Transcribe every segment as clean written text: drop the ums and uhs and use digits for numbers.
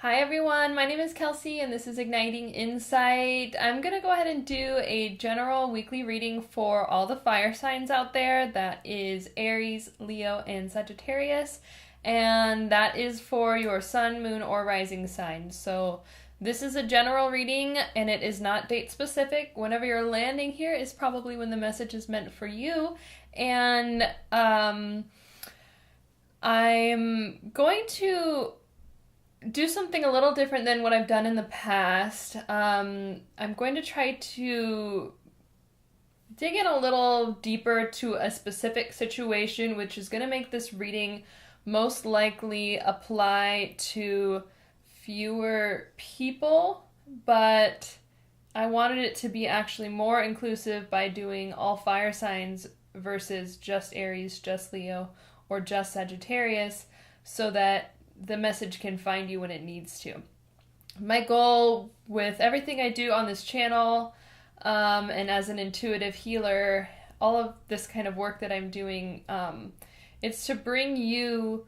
Hi everyone, my name is Kelsey and this is Igniting Insight. I'm going to go ahead and do a general weekly reading for all the fire signs out there. That is Aries, Leo, and Sagittarius. And that is for your sun, moon, or rising sign. So this is a general reading and it is not date specific. Whenever you're landing here is probably when the message is meant for you. And I'm going to do something a little different than what I've done in the past. I'm going to try to dig in a little deeper to a specific situation, which is going to make this reading most likely apply to fewer people, but I wanted it to be actually more inclusive by doing all fire signs versus just Aries, just Leo, or just Sagittarius, so that the message can find you when it needs to. My goal with everything I do on this channel, and as an intuitive healer, all of this kind of work that I'm doing, it's to bring you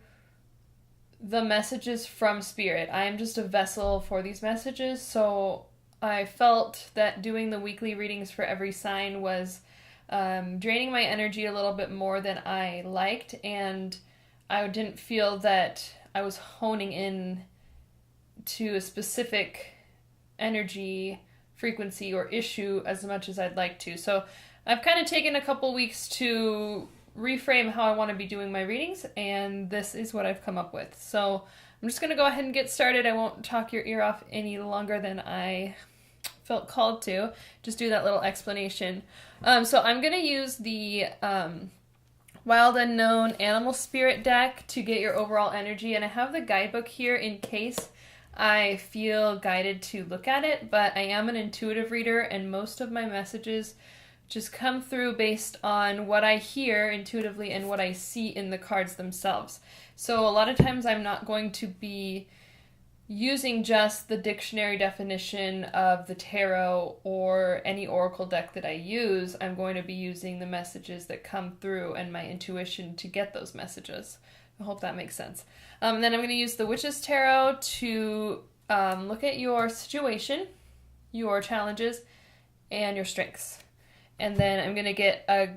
the messages from Spirit. I am just a vessel for these messages, so I felt that doing the weekly readings for every sign was draining my energy a little bit more than I liked, and I didn't feel that I was honing in to a specific energy, frequency, or issue as much as I'd like to. So I've kind of taken a couple weeks to reframe how I want to be doing my readings, and this is what I've come up with. So I'm just going to go ahead and get started. I won't talk your ear off any longer than I felt called to. Just do that little explanation. So I'm going to use the Wild Unknown Animal Spirit deck to get your overall energy, and I have the guidebook here in case I feel guided to look at it, but I am an intuitive reader and most of my messages just come through based on what I hear intuitively and what I see in the cards themselves. So a lot of times I'm not going to be using just the dictionary definition of the tarot or any oracle deck that I use. I'm going to be using the messages that come through and my intuition to get those messages. I hope that makes sense. Then I'm going to use the Witch's Tarot to look at your situation, your challenges, and your strengths. And then I'm going to get a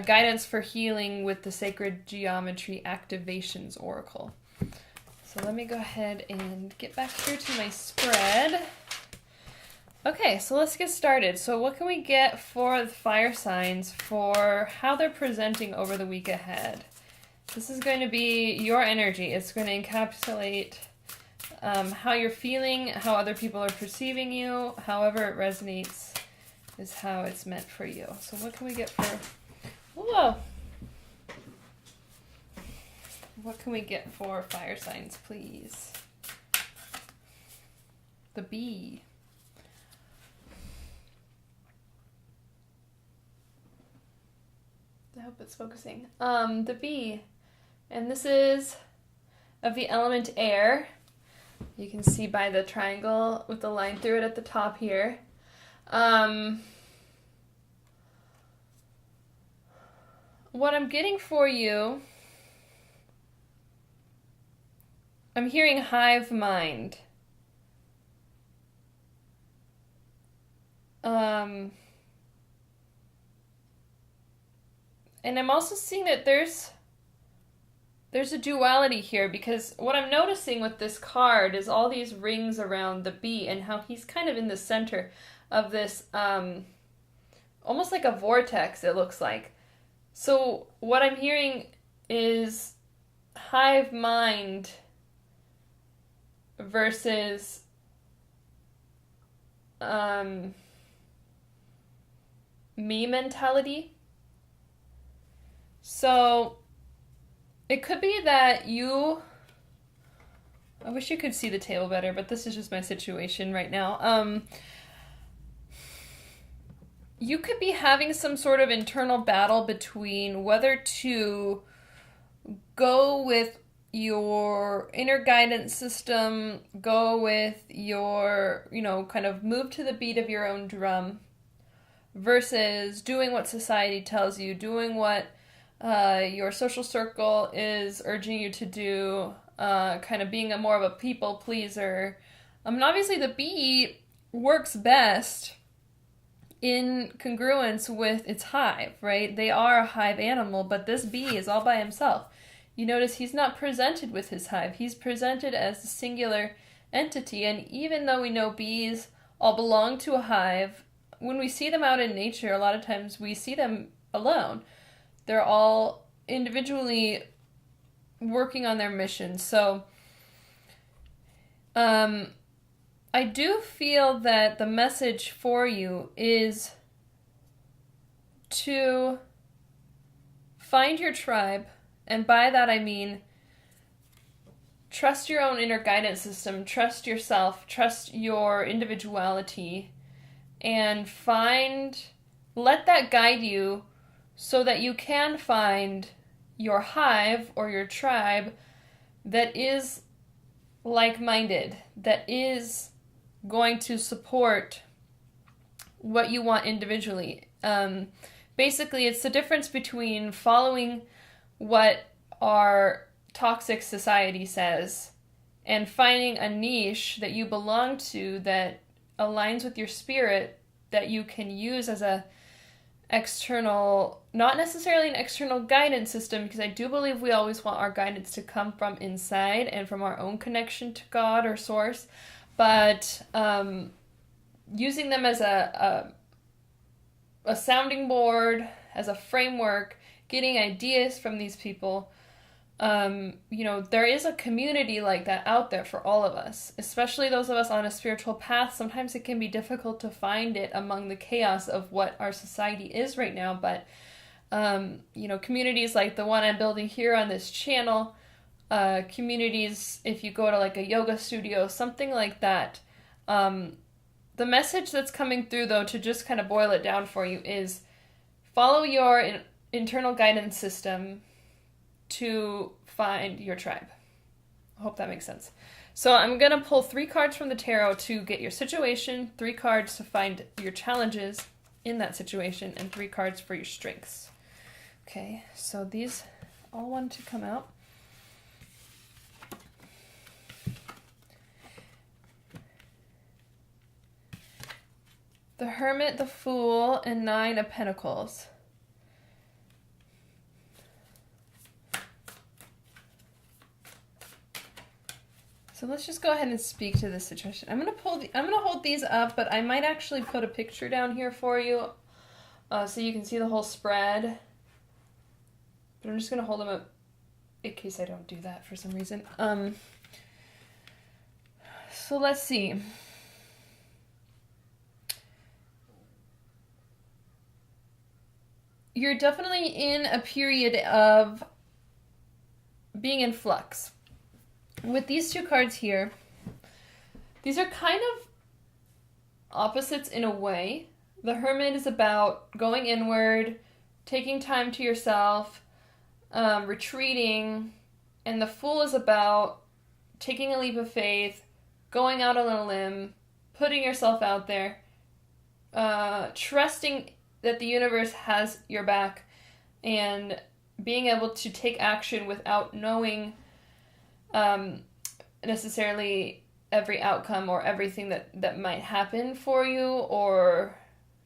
guidance for healing with the Sacred Geometry Activations Oracle. So let me go ahead and get back here to my spread. Okay, so let's get started. So what can we get for the fire signs for how they're presenting over the week ahead? This is going to be your energy. It's going to encapsulate how you're feeling, how other people are perceiving you, however it resonates is how it's meant for you. So what can we get for... Whoa! What can we get for fire signs, please? The bee. I hope it's focusing. The bee. And this is of the element air. You can see by the triangle with the line through it at the top here. What I'm getting for you... I'm hearing hive mind. And I'm also seeing that there's a duality here, because what I'm noticing with this card is all these rings around the bee and how he's kind of in the center of this, almost like a vortex, it looks like. So what I'm hearing is hive mind versus me mentality. So it could be that I wish you could see the table better, but this is just my situation right now. You could be having some sort of internal battle between whether to go with your inner guidance system, go with your, kind of move to the beat of your own drum, versus doing what society tells you, doing what your social circle is urging you to do, kind of being more of a people pleaser. And obviously the bee works best in congruence with its hive, right? They are a hive animal, but this bee is all by himself. You notice he's not presented with his hive. He's presented as a singular entity, and even though we know bees all belong to a hive, when we see them out in nature, a lot of times we see them alone. They're all individually working on their mission. So, I do feel that the message for you is to find your tribe, and by that I mean trust your own inner guidance system, trust yourself, trust your individuality, and let that guide you so that you can find your hive or your tribe that is like-minded, that is going to support what you want individually. Basically, it's the difference between following what our toxic society says and finding a niche that you belong to that aligns with your spirit, that you can use as a external, not necessarily an external guidance system, because I do believe we always want our guidance to come from inside and from our own connection to God or source, but using them as a sounding board, as a framework, getting ideas from these people. There is a community like that out there for all of us, especially those of us on a spiritual path. Sometimes it can be difficult to find it among the chaos of what our society is right now, but communities like the one I'm building here on this channel, communities, if you go to like a yoga studio, something like that. The message that's coming through, though, to just kind of boil it down for you, is follow your internal guidance system to find your tribe. I hope that makes sense. So I'm going to pull 3 cards from the tarot to get your situation, 3 cards to find your challenges in that situation, and 3 cards for your strengths. Okay, so these all want to come out. The Hermit, the Fool, and 9 of Pentacles. So let's just go ahead and speak to this situation. I'm gonna hold these up, but I might actually put a picture down here for you, so you can see the whole spread. But I'm just gonna hold them up in case I don't do that for some reason. So let's see. You're definitely in a period of being in flux. With these 2 cards here, these are kind of opposites in a way. The Hermit is about going inward, taking time to yourself, retreating, and the Fool is about taking a leap of faith, going out on a limb, putting yourself out there, trusting that the universe has your back, and being able to take action without knowing necessarily every outcome or everything that might happen for you, or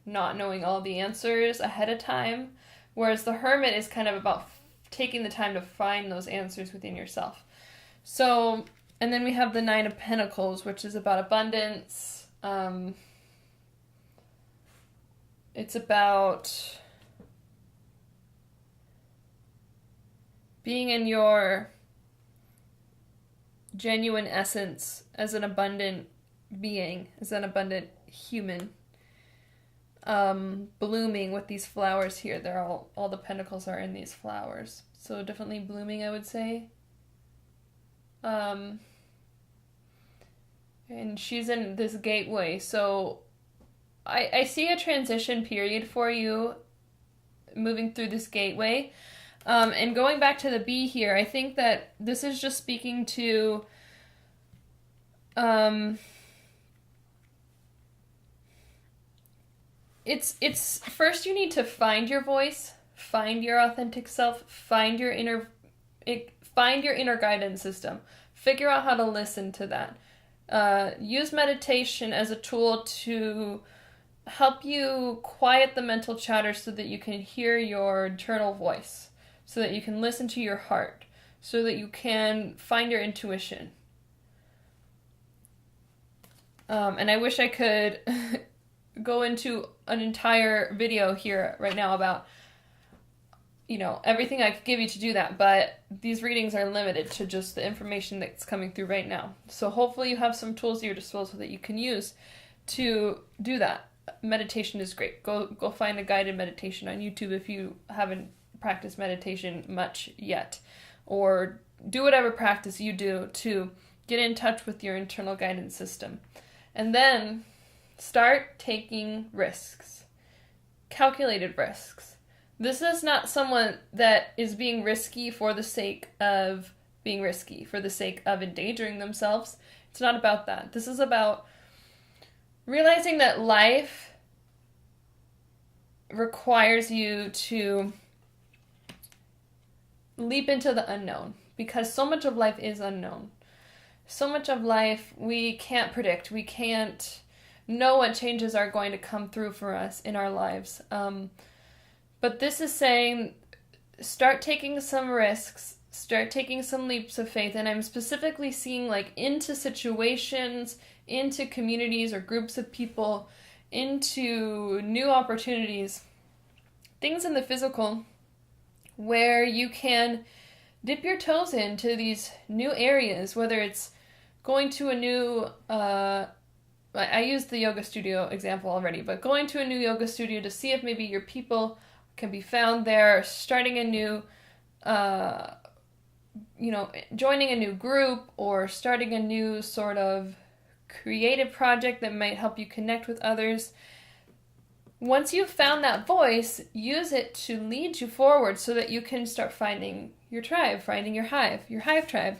not knowing all the answers ahead of time. Whereas the Hermit is kind of about taking the time to find those answers within yourself. So, and then we have the 9 of Pentacles, which is about abundance. It's about being in your genuine essence as an abundant being, as an abundant human. Blooming with these flowers here. They're all the pentacles are in these flowers. So definitely blooming, I would say. And she's in this gateway. So I see a transition period for you moving through this gateway. And going back to the bee here, I think that this is just speaking to it's first you need to find your voice, find your authentic self, find your find your inner guidance system. Figure out how to listen to that. Use meditation as a tool to help you quiet the mental chatter so that you can hear your internal voice, so that you can listen to your heart, so that you can find your intuition. And I wish I could go into an entire video here right now about, everything I could give you to do that, but these readings are limited to just the information that's coming through right now. So hopefully you have some tools at your disposal that you can use to do that. Meditation is great. Go find a guided meditation on YouTube if you haven't practiced meditation much yet, or do whatever practice you do to get in touch with your internal guidance system. And then start taking risks. Calculated risks. This is not someone that is being risky for the sake of being risky, for the sake of endangering themselves. It's not about that. This is about realizing that life requires you to leap into the unknown, because so much of life is unknown. So much of life we can't predict. We can't know what changes are going to come through for us in our lives. But this is saying, start taking some risks, start taking some leaps of faith, and I'm specifically seeing into situations, into communities or groups of people, into new opportunities, things in the physical where you can dip your toes into these new areas, whether it's going to a new, I used the yoga studio example already, but going to a new yoga studio to see if maybe your people can be found there, starting a new, joining a new group, or starting a new sort of creative project that might help you connect with others. Once you've found that voice, use it to lead you forward so that you can start finding your tribe, finding your hive tribe.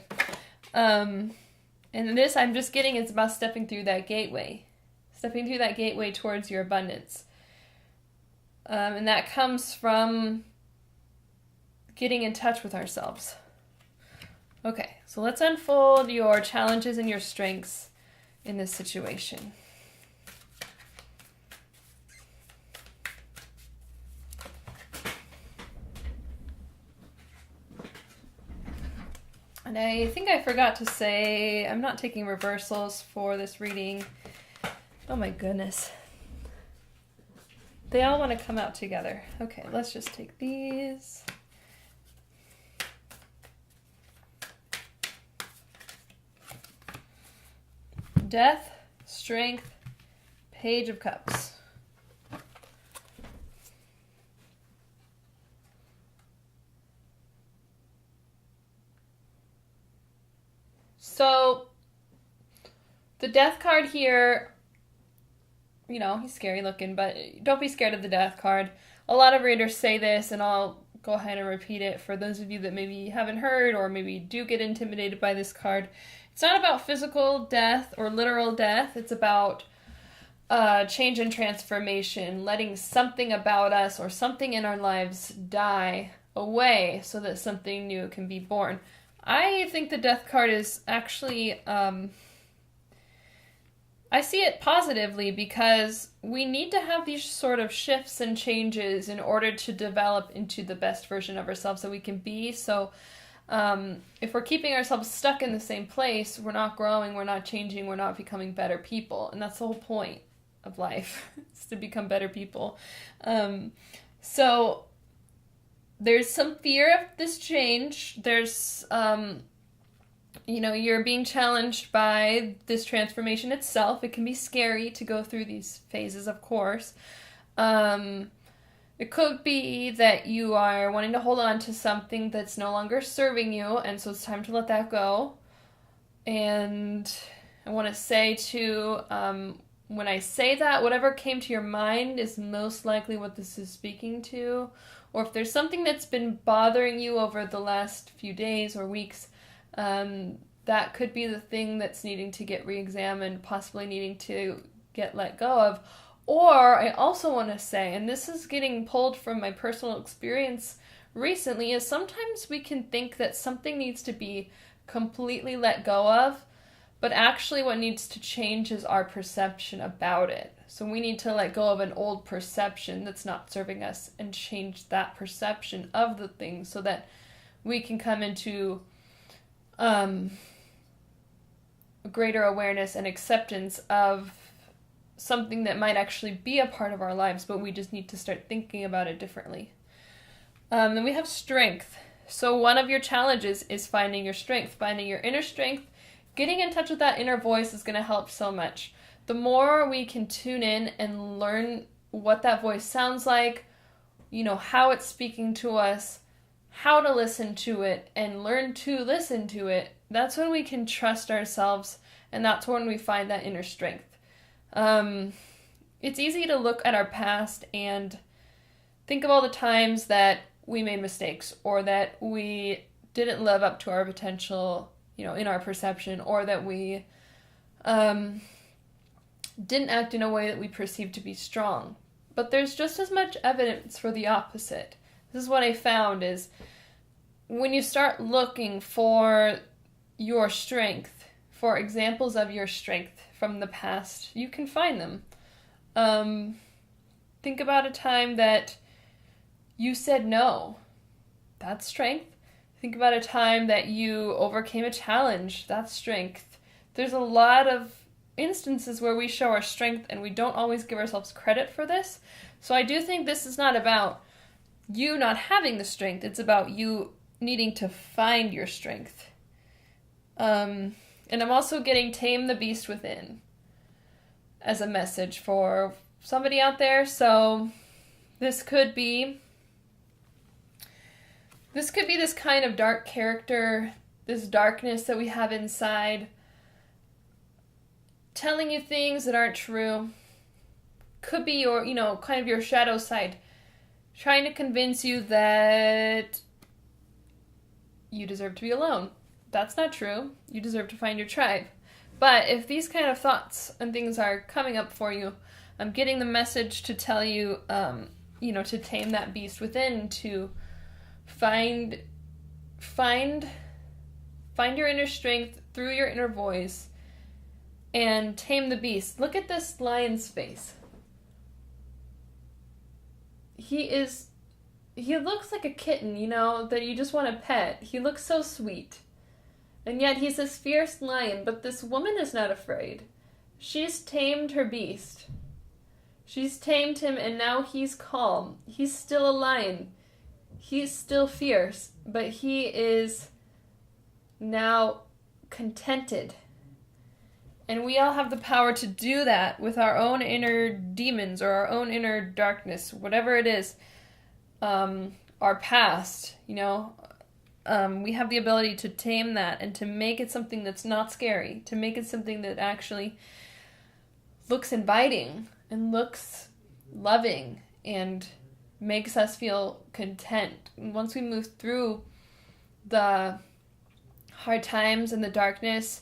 And this, I'm just getting, it's about stepping through that gateway towards your abundance. And that comes from getting in touch with ourselves. Okay, so let's unfold your challenges and your strengths in this situation. And I think I forgot to say, I'm not taking reversals for this reading. Oh my goodness. They all want to come out together. Okay, let's just take these. Death, Strength, Page of Cups. So, the Death card here, he's scary looking, but don't be scared of the Death card. A lot of readers say this, and I'll go ahead and repeat it for those of you that maybe haven't heard or maybe do get intimidated by this card. It's not about physical death or literal death. It's about change and transformation, letting something about us or something in our lives die away so that something new can be born. I think the Death card is actually, I see it positively, because we need to have these sort of shifts and changes in order to develop into the best version of ourselves that we can be. So if we're keeping ourselves stuck in the same place, we're not growing, we're not changing, we're not becoming better people. And that's the whole point of life, is to become better people. So there's some fear of this change. There's, you're being challenged by this transformation itself. It can be scary to go through these phases, of course. It could be that you are wanting to hold on to something that's no longer serving you, and so it's time to let that go. And I want to say too, when I say that, whatever came to your mind is most likely what this is speaking to. Or if there's something that's been bothering you over the last few days or weeks, that could be the thing that's needing to get re-examined, possibly needing to get let go of. Or I also want to say, and this is getting pulled from my personal experience recently is sometimes we can think that something needs to be completely let go of, but actually what needs to change is our perception about it. So we need to let go of an old perception that's not serving us and change that perception of the thing so that we can come into greater awareness and acceptance of something that might actually be a part of our lives, but we just need to start thinking about it differently. Then we have strength. So one of your challenges is finding your strength, finding your inner strength. Getting in touch with that inner voice is going to help so much. The more we can tune in and learn what that voice sounds like, how it's speaking to us, how to listen to it, and learn to listen to it, that's when we can trust ourselves, and that's when we find that inner strength. It's easy to look at our past and think of all the times that we made mistakes, or that we didn't live up to our potential, in our perception, or that we didn't act in a way that we perceived to be strong. But there's just as much evidence for the opposite. This is what I found is when you start looking for your strength, for examples of your strength from the past, you can find them. Think about a time that you said no. That's strength. Think about a time that you overcame a challenge. That's strength. There's a lot of instances where we show our strength and we don't always give ourselves credit for this. So I do think this is not about you not having the strength. It's about you needing to find your strength. And I'm also getting Tame the Beast Within as a message for somebody out there. So this could be this kind of dark character, this darkness that we have inside, telling you things that aren't true. Could be your, kind of your shadow side, trying to convince you that you deserve to be alone. That's not true. You deserve to find your tribe. But if these kind of thoughts and things are coming up for you, I'm getting the message to tell you, to tame that beast within, to find your inner strength through your inner voice and tame the beast. Look at this lion's face. He looks like a kitten, that you just want to pet. He looks so sweet. And yet he's this fierce lion, but this woman is not afraid. She's tamed her beast. She's tamed him, and now he's calm. He's still a lion. He's still fierce, but he is now contented. And we all have the power to do that with our own inner demons or our own inner darkness, whatever it is, our past, we have the ability to tame that and to make it something that's not scary, to make it something that actually looks inviting and looks loving and makes us feel content. And once we move through the hard times and the darkness,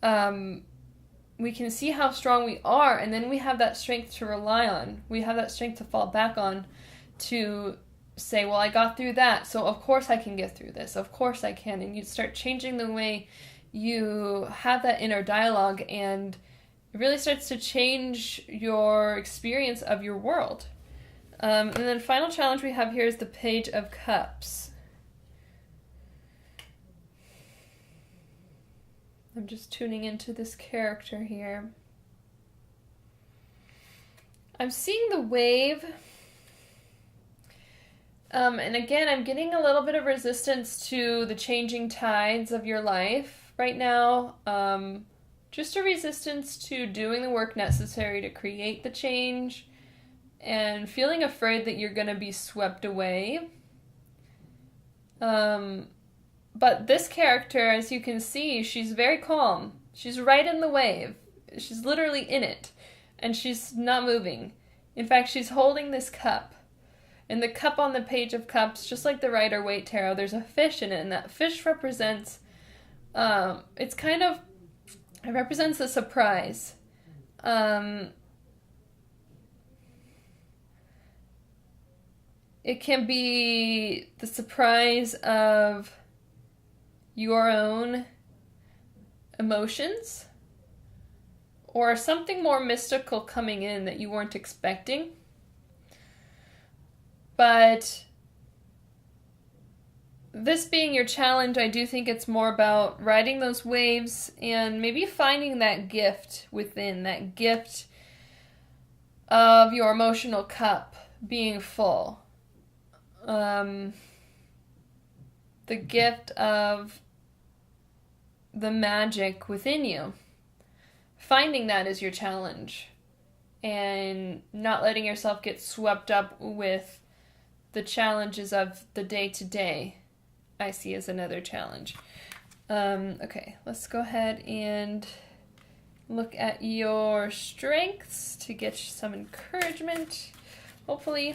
we can see how strong we are, and then we have that strength to rely on. We have that strength to fall back on, to say, well, I got through that, so of course I can get through this. Of course I can. And you start changing the way you have that inner dialogue, and it really starts to change your experience of your world. And then final challenge we have here is the Page of Cups. I'm just tuning into this character here. I'm seeing the wave. And again, I'm getting a little bit of resistance to the changing tides of your life right now. Just a resistance to doing the work necessary to create the change, and feeling afraid that you're going to be swept away. But this character, as you can see, she's very calm. She's right in the wave. She's literally in it. And she's not moving. In fact, she's holding this cup. And the cup on the Page of Cups, just like the Rider-Waite Tarot, there's a fish in it. And that fish represents, it represents a surprise. It can be the surprise of your own emotions or something more mystical coming in that you weren't expecting. But this being your challenge, I do think it's more about riding those waves and maybe finding that gift within, that gift of your emotional cup being full. The gift of the magic within you. Finding that is your challenge. And not letting yourself get swept up with the challenges of the day-to-day, I see as another challenge. Okay, let's go ahead and look at your strengths to get you some encouragement, hopefully.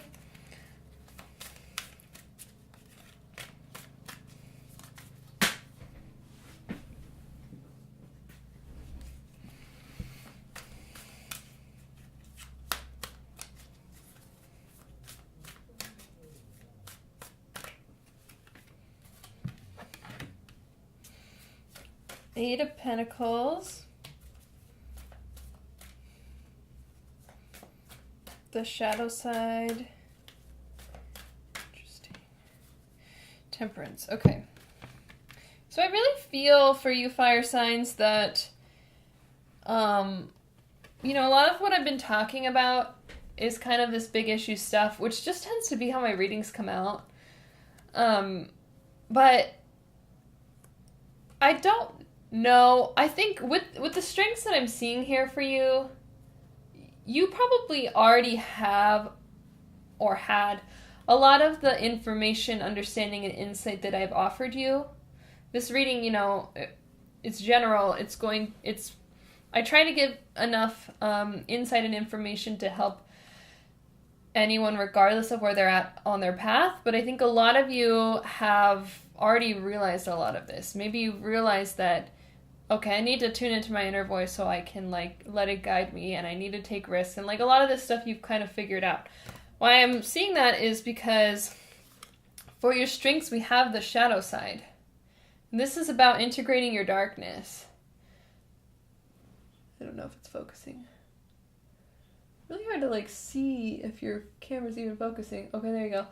Eight of Pentacles. The shadow side. Interesting. Temperance. Okay. So I really feel for you fire signs that, a lot of what I've been talking about is kind of this big issue stuff, which just tends to be how my readings come out. But I don't know. I think with the strengths that I'm seeing here for you, you probably already have or had a lot of the information, understanding, and insight that I've offered you. This reading, it's general. I try to give enough insight and information to help anyone regardless of where they're at on their path, but I think a lot of you have already realized a lot of this. Maybe you realized that, okay, I need to tune into my inner voice so I can let it guide me, and I need to take risks, and a lot of this stuff you've kind of figured out. Why I'm seeing that is because for your strengths we have the shadow side. And this is about integrating your darkness. I don't know if it's focusing. Really hard to see if your camera's even focusing. Okay, there you go.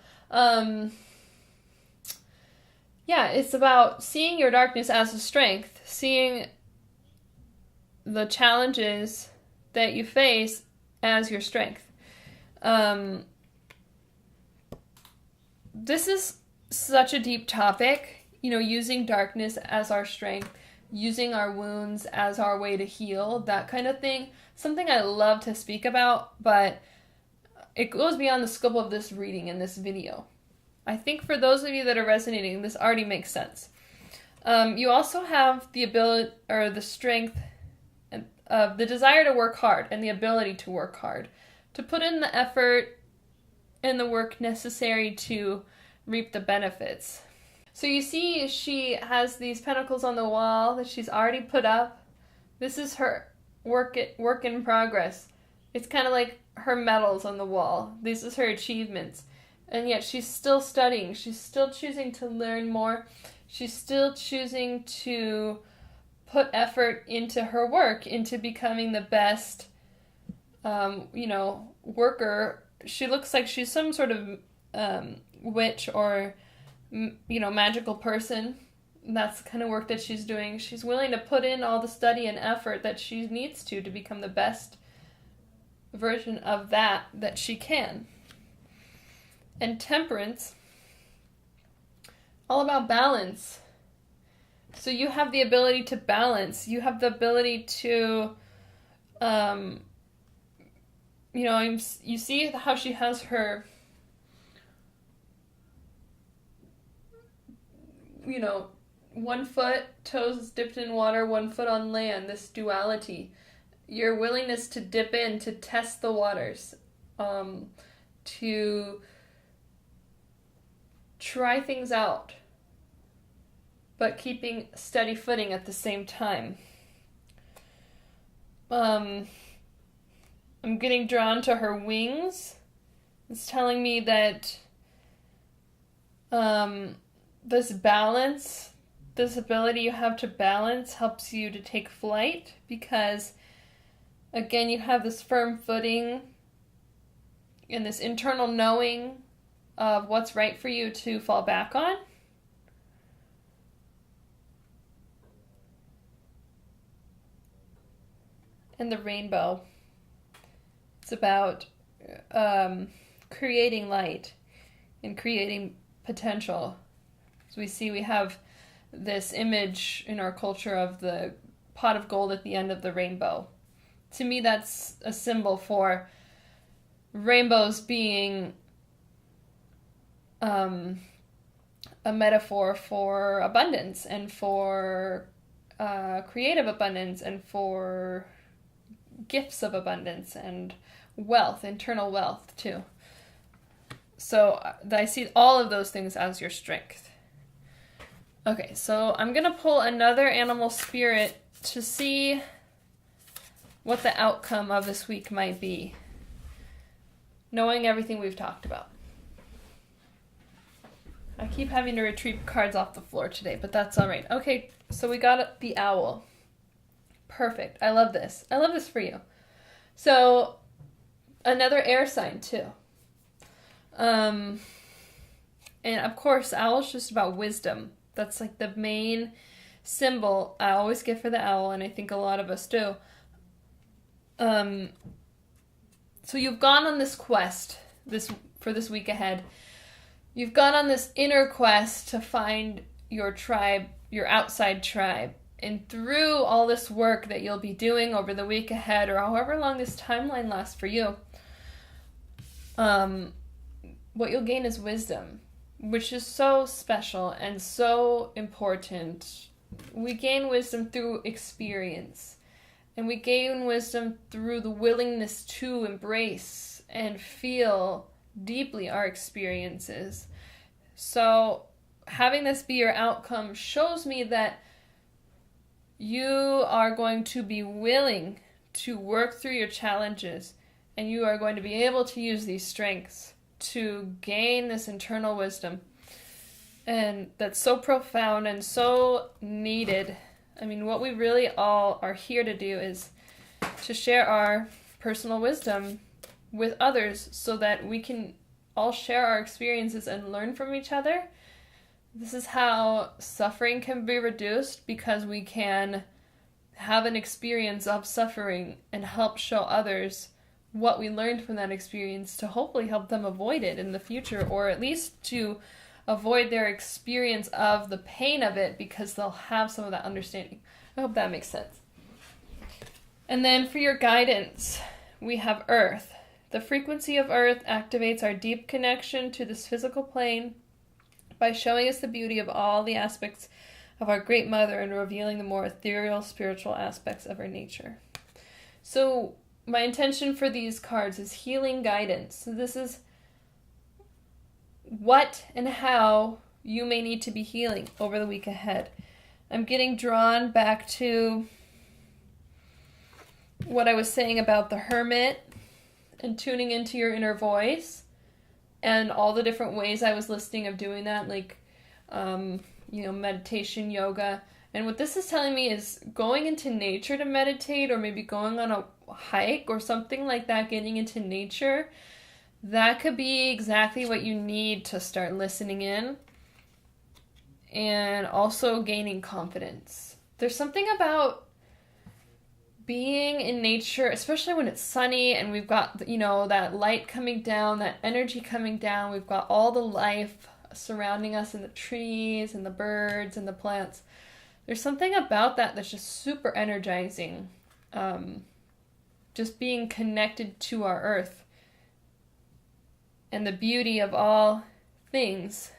Yeah, it's about seeing your darkness as a strength, seeing the challenges that you face as your strength. This is such a deep topic, using darkness as our strength, using our wounds as our way to heal, that kind of thing. Something I love to speak about, but it goes beyond the scope of this reading in this video. I think for those of you that are resonating, this already makes sense. You also have the ability, or the strength, of the desire to work hard and the ability to work hard, to put in the effort and the work necessary to reap the benefits. So you see she has these pentacles on the wall that she's already put up. This is her work in progress. It's kind of like her medals on the wall. This is her achievements. And yet she's still studying. She's still choosing to learn more. She's still choosing to put effort into her work, into becoming the best, worker. She looks like she's some sort of witch or, magical person. That's the kind of work that she's doing. She's willing to put in all the study and effort that she needs to become the best version of that she can. And temperance, all about balance. So you have the ability to balance. You have the ability to, you see how she has her, 1 foot, toes dipped in water, 1 foot on land, this duality. Your willingness to dip in, to test the waters, to try things out, but keeping steady footing at the same time. I'm getting drawn to her wings. It's telling me that This balance, this ability you have to balance helps you to take flight because, again, you have this firm footing and this internal knowing of what's right for you to fall back on. And the rainbow, it's about creating light and creating potential. So we have this image in our culture of the pot of gold at the end of the rainbow. To me, that's a symbol for rainbows being a metaphor for abundance and for creative abundance and for gifts of abundance and wealth, internal wealth too. So I see all of those things as your strength. Okay, so I'm going to pull another animal spirit to see what the outcome of this week might be, knowing everything we've talked about. I keep having to retrieve cards off the floor today, but that's all right. Okay, so we got the owl. Perfect. I love this. I love this for you. So, another air sign too. And of course, owl is just about wisdom. That's like the main symbol I always get for the owl, and I think a lot of us do. So you've gone on this quest for this week ahead. You've gone on this inner quest to find your tribe, your outside tribe. And through all this work that you'll be doing over the week ahead, or however long this timeline lasts for you, what you'll gain is wisdom, which is so special and so important. We gain wisdom through experience, and we gain wisdom through the willingness to embrace and feel deeply our experiences. So having this be your outcome shows me that you are going to be willing to work through your challenges, and you are going to be able to use these strengths to gain this internal wisdom. And that's so profound and so needed. I mean, what we really all are here to do is to share our personal wisdom with others so that we can all share our experiences and learn from each other. This is how suffering can be reduced, because we can have an experience of suffering and help show others what we learned from that experience to hopefully help them avoid it in the future, or at least to avoid their experience of the pain of it, because they'll have some of that understanding. I hope that makes sense. And then for your guidance, we have Earth. The frequency of Earth activates our deep connection to this physical plane by showing us the beauty of all the aspects of our Great Mother and revealing the more ethereal, spiritual aspects of our nature. So my intention for these cards is healing guidance. So this is what and how you may need to be healing over the week ahead. I'm getting drawn back to what I was saying about the Hermit and tuning into your inner voice, and all the different ways I was listing of doing that, like, meditation, yoga. And what this is telling me is going into nature to meditate, or maybe going on a hike or something like that, getting into nature. That could be exactly what you need to start listening in, and also gaining confidence. There's something about being in nature, especially when it's sunny and we've got, that light coming down, that energy coming down. We've got all the life surrounding us in the trees and the birds and the plants. There's something about that that's just super energizing. Just being connected to our earth and the beauty of all things.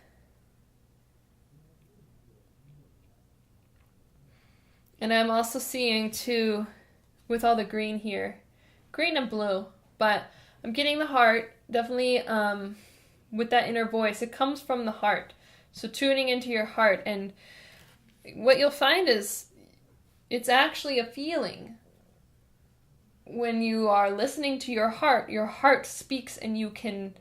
And I'm also seeing too, with all the green here, green and blue, but I'm getting the heart, definitely with that inner voice. It comes from the heart. So tuning into your heart, and what you'll find is it's actually a feeling. When you are listening to your heart speaks, and you can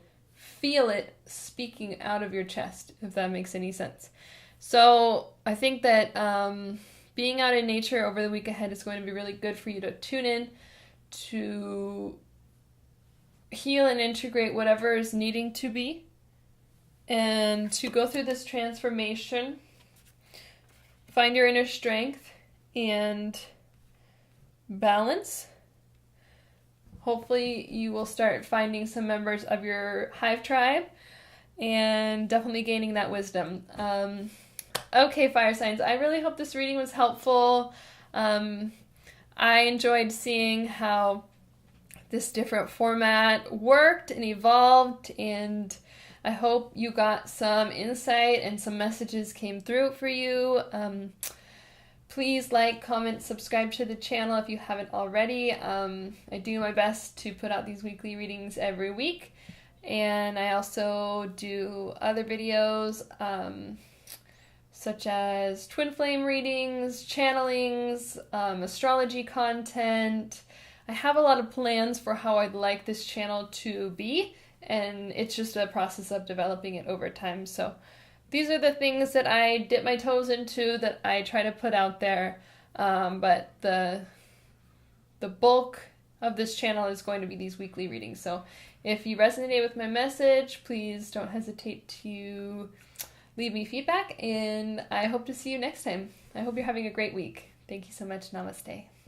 feel it speaking out of your chest, if that makes any sense. So I think that being out in nature over the week ahead is going to be really good for you to tune in, to heal and integrate whatever is needing to be, and to go through this transformation, find your inner strength and balance. Hopefully you will start finding some members of your hive tribe and definitely gaining that wisdom. Okay, fire signs, I really hope this reading was helpful. I enjoyed seeing how this different format worked and evolved, and I hope you got some insight and some messages came through for you. Please like, comment, subscribe to the channel if you haven't already. I do my best to put out these weekly readings every week, and I also do other videos such as twin flame readings, channelings, astrology content. I have a lot of plans for how I'd like this channel to be, and it's just a process of developing it over time. So these are the things that I dip my toes into, that I try to put out there, but the bulk of this channel is going to be these weekly readings. So if you resonate with my message, please don't hesitate to leave me feedback, and I hope to see you next time. I hope you're having a great week. Thank you so much. Namaste.